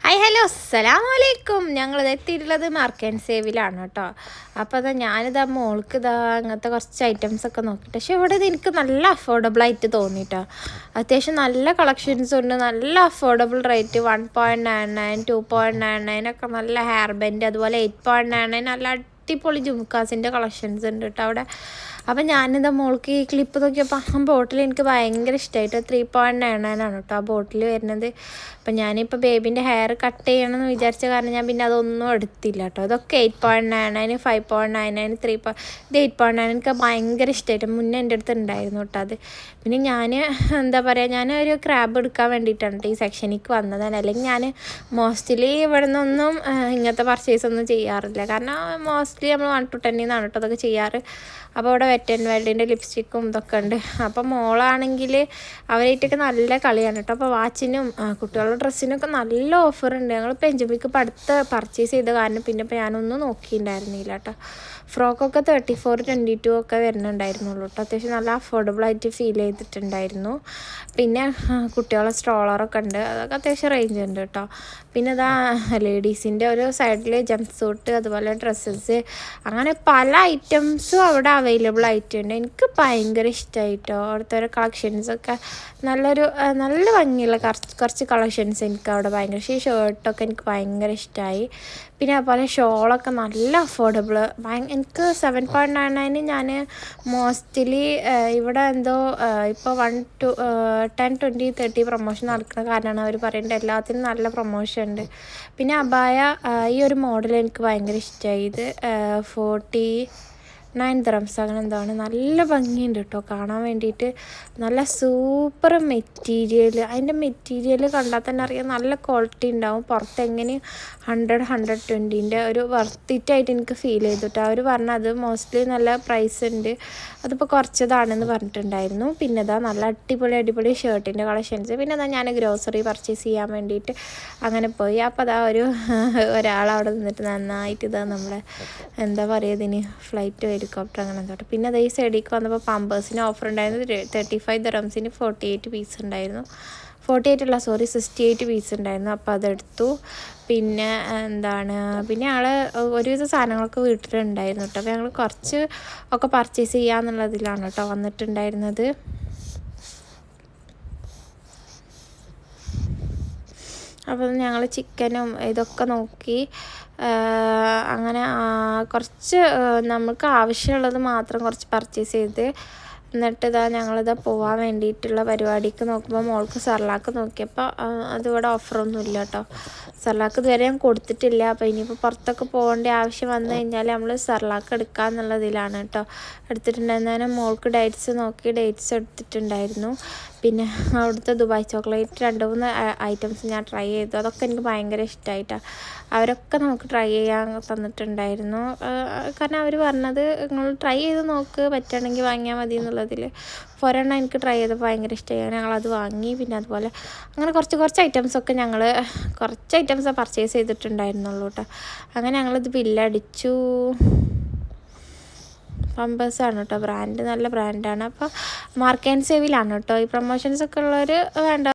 Hi hello അസ്സലാമലൈക്കും. ഞങ്ങൾ എത്തിയിട്ടുള്ളത് മാർക്ക് ആൻഡ് സേവിലാണ് കേട്ടോ. അപ്പോൾ അതാ ഞാനിതാ മോൾക്ക് അങ്ങനത്തെ കുറച്ച് ഐറ്റംസൊക്കെ നോക്കിയിട്ട്, പക്ഷേ ഇവിടെ എനിക്ക് നല്ല അഫോർഡബിളായിട്ട് തോന്നിട്ടോ. അത്യാവശ്യം നല്ല കളക്ഷൻസ് ഉണ്ട്, നല്ല അഫോർഡബിൾ റേറ്റ്. 1.99, 2.99 ഒക്കെ നല്ല ഹെയർ ബാൻഡ്, അതുപോലെ 8.99 നല്ല അടിപൊളി ജുംക്കാസിൻ്റെ കളക്ഷൻസ് ഉണ്ട് കേട്ടോ അവിടെ. അപ്പം ഞാനിതാ മോൾക്ക് ഈ ക്ലിപ്പ് നോക്കിയപ്പോൾ ആ ബോട്ടിൽ എനിക്ക് ഭയങ്കര ഇഷ്ടമായിട്ട്. 3.99 ആണ് കേട്ടോ ആ ബോട്ടിൽ വരുന്നത്. അപ്പം ഞാനിപ്പോൾ ബേബിൻ്റെ ഹെയർ കട്ട് ചെയ്യണമെന്ന് വിചാരിച്ച കാരണം ഞാൻ പിന്നെ അതൊന്നും എടുത്തില്ല കേട്ടോ. ഇതൊക്കെ 8.99, 5.99, 3. ഇത് 8.99 എനിക്ക് ഭയങ്കര ഇഷ്ടമായിട്ട്. മുന്നേ എൻ്റെ അടുത്ത് ഉണ്ടായിരുന്നു കേട്ടോ അത്. പിന്നെ ഞാൻ എന്താ പറയുക, ഞാനൊരു ക്രാബ് എടുക്കാൻ വേണ്ടിയിട്ടാണ് ഈ സെക്ഷനിലേക്ക് വന്നതാണ്. അല്ലെങ്കിൽ ഞാൻ മോസ്റ്റ്ലി ഇവിടെ നിന്നൊന്നും ഇങ്ങനത്തെ പർച്ചേസ് ഒന്നും ചെയ്യാറില്ല. കാരണം മോസ്റ്റ്ലി നമ്മൾ 1 to 10 കേട്ടോ അതൊക്കെ ചെയ്യാറ്. അപ്പോൾ ഇവിടെ വെറ്റ് ആൻഡ് വൈൽഡിൻ്റെ ലിപ്സ്റ്റിക്കും ഇതൊക്കെ ഉണ്ട്. അപ്പം മോളാണെങ്കിൽ അവരായിട്ടൊക്കെ നല്ല കളിയാണ് കേട്ടോ. അപ്പോൾ വാച്ചിനും കുട്ടികളുടെ ഡ്രസ്സിനൊക്കെ നല്ല ഓഫറുണ്ട്. ഞങ്ങൾ പെഞ്ചുമിക്ക് ഇപ്പോൾ അടുത്ത് പർച്ചേസ് ചെയ്ത കാരണം പിന്നെ ഇപ്പോൾ ഞാനൊന്നും നോക്കിയിട്ടുണ്ടായിരുന്നില്ല കേട്ടോ. ഫ്രോക്കൊക്കെ 34, 22 ഒക്കെ വരുന്നുണ്ടായിരുന്നുള്ളൂ കേട്ടോ. അത്യാവശ്യം നല്ല അഫോർഡബിളായിട്ട് ഫീൽ ചെയ്തിട്ടുണ്ടായിരുന്നു. പിന്നെ കുട്ടികളെ സ്ട്രോളറൊക്കെ ഉണ്ട്, അതൊക്കെ അത്യാവശ്യം റേഞ്ച് ഉണ്ട് കേട്ടോ. പിന്നെ അതാ ലേഡീസിൻ്റെ ഒരു സൈഡിൽ ജംപ് സൂട്ട്, അതുപോലെ ഡ്രസ്സസ്, അങ്ങനെ പല ഐറ്റംസും അവിടെ അവൈലബിൾ ആയിട്ടുണ്ട്. എനിക്ക് ഭയങ്കര ഇഷ്ടമായിട്ടോ അവിടുത്തെ ഒരു കളക്ഷൻസൊക്കെ. നല്ല ഭംഗിയുള്ള കുറച്ച് കളക്ഷൻസ് എനിക്ക് അവിടെ ഭയങ്കര ഇഷ്ടം. ഈ ഷർട്ടൊക്കെ എനിക്ക് ഭയങ്കര ഇഷ്ടമായി. പിന്നെ അതുപോലെ ഷോളൊക്കെ നല്ല അഫോർഡബിൾ. എനിക്ക് 7.99 ഞാൻ മോസ്റ്റ്ലി ഇവിടെ എന്തോ ഇപ്പോൾ 1 to 10, 20, 30 പ്രൊമോഷൻ നടക്കുന്ന കാരണമാണ് അവർ പറയുന്നത്. എല്ലാത്തിനും നല്ല പ്രൊമോഷൻ ഉണ്ട്. പിന്നെ അബായ ഈ ഒരു മോഡൽ എനിക്ക് ഭയങ്കര ഇഷ്ടമായി. ഇത് 49 dirhams അങ്ങനെ എന്താണ്. നല്ല ഭംഗിയുണ്ട് കേട്ടോ കാണാൻ വേണ്ടിയിട്ട്. നല്ല സൂപ്പർ മെറ്റീരിയൽ. അതിൻ്റെ മെറ്റീരിയൽ കണ്ടാൽ തന്നെ അറിയാം നല്ല ക്വാളിറ്റി ഉണ്ടാവും. പുറത്തെങ്ങനെയും 100, 120 ഒരു വർത്തിറ്റായിട്ട് എനിക്ക് ഫീൽ ചെയ്തു കേട്ടോ. അവർ പറഞ്ഞത് അത് മോസ്റ്റ്ലി നല്ല പ്രൈസ് ഉണ്ട്, അതിപ്പോൾ കുറച്ചതാണെന്ന് പറഞ്ഞിട്ടുണ്ടായിരുന്നു. പിന്നെ ഇതാ നല്ല അടിപൊളി ഷർട്ടിൻ്റെ കളക്ഷൻസ്. പിന്നെ അതാ ഞാൻ ഗ്രോസറി പർച്ചേസ് ചെയ്യാൻ വേണ്ടിയിട്ട് അങ്ങനെ പോയി. അപ്പോൾ അതാ ഒരാളവിടെ നിന്നിട്ട് നന്നായിട്ട് ഇതാ നമ്മളെ എന്താ പറയുക ഇതിന് ഫ്ലൈറ്റ് ഹെലികോപ്റ്റർ അങ്ങനെ എന്തോട്ടെ. പിന്നെ അത് ഈ സൈഡിലേക്ക് വന്നപ്പോൾ പമ്പേഴ്സിന് ഓഫർ ഉണ്ടായിരുന്നു. 35 dirhams 48 പീസ് ഉണ്ടായിരുന്നു. 68 പീസ് ഉണ്ടായിരുന്നു. അപ്പോൾ അതെടുത്തു. പിന്നെ പിന്നെ ഞങ്ങൾ ഒരുവിധ സാധനങ്ങളൊക്കെ വീട്ടിലുണ്ടായിരുന്നു കേട്ടോ. അപ്പോൾ ഞങ്ങൾ കുറച്ച് ഒക്കെ പർച്ചേസ് ചെയ്യാന്നുള്ളതിലാണ് കേട്ടോ വന്നിട്ടുണ്ടായിരുന്നത്. അപ്പം ഞങ്ങൾ ചിക്കനും ഇതൊക്കെ നോക്കി അങ്ങനെ കുറച്ച് നമുക്ക് ആവശ്യമുള്ളത് മാത്രം കുറച്ച് പർച്ചേസ് ചെയ്ത്, എന്നിട്ട് ഞങ്ങളിതാ പോകാൻ വേണ്ടിയിട്ടുള്ള പരിപാടിക്ക് നോക്കുമ്പോൾ മോൾക്ക് സർലാക്ക് നോക്കിയപ്പോൾ അതിവിടെ ഓഫറൊന്നും ഇല്ല കേട്ടോ. സർലാക്ക് ഇതുവരെ ഞാൻ കൊടുത്തിട്ടില്ല. അപ്പോൾ ഇനിയിപ്പോൾ പുറത്തൊക്കെ പോകേണ്ട ആവശ്യം വന്നു കഴിഞ്ഞാൽ നമ്മൾ സർലാക്ക് എടുക്കാമെന്നുള്ളതിലാണ് കേട്ടോ എടുത്തിട്ടുണ്ടായിരുന്നതിന്. മോൾക്ക് ഡേറ്റ്സ് നോക്കി ഡേറ്റ്സ് എടുത്തിട്ടുണ്ടായിരുന്നു. പിന്നെ അവിടുത്തെ ദുബായ് ചോക്ലേറ്റ് 2-3 ഐറ്റംസ് ഞാൻ ട്രൈ ചെയ്തു. അതൊക്കെ എനിക്ക് ഭയങ്കര ഇഷ്ടമായിട്ടാണ്. അവരൊക്കെ നമുക്ക് ട്രൈ ചെയ്യാൻ തന്നിട്ടുണ്ടായിരുന്നു. കാരണം അവർ പറഞ്ഞത് നിങ്ങൾ ട്രൈ ചെയ്ത് നോക്ക്, പറ്റുകയാണെങ്കിൽ വാങ്ങിയാൽ മതി എന്നുള്ളതിൽ. ഒരെണ്ണം എനിക്ക് ട്രൈ ചെയ്തപ്പോൾ ഭയങ്കര ഇഷ്ടമായി, ഞങ്ങളത് വാങ്ങി. പിന്നെ അതുപോലെ അങ്ങനെ കുറച്ച് ഐറ്റംസൊക്കെ കുറച്ച് ഐറ്റംസ് പർച്ചേസ് ചെയ്തിട്ടുണ്ടായിരുന്നുള്ളൂ കേട്ടോ. അങ്ങനെ ഞങ്ങളിത് ബില്ലടിച്ചു. പമ്പേഴ്സാണ് കേട്ടോ ബ്രാൻഡ്, നല്ല ബ്രാൻഡാണ്. അപ്പോൾ മാർക്ക് ആൻഡ് സേവിലാണ് കേട്ടോ ഈ പ്രൊമോഷൻസൊക്കെ ഉള്ളവർ വേണ്ട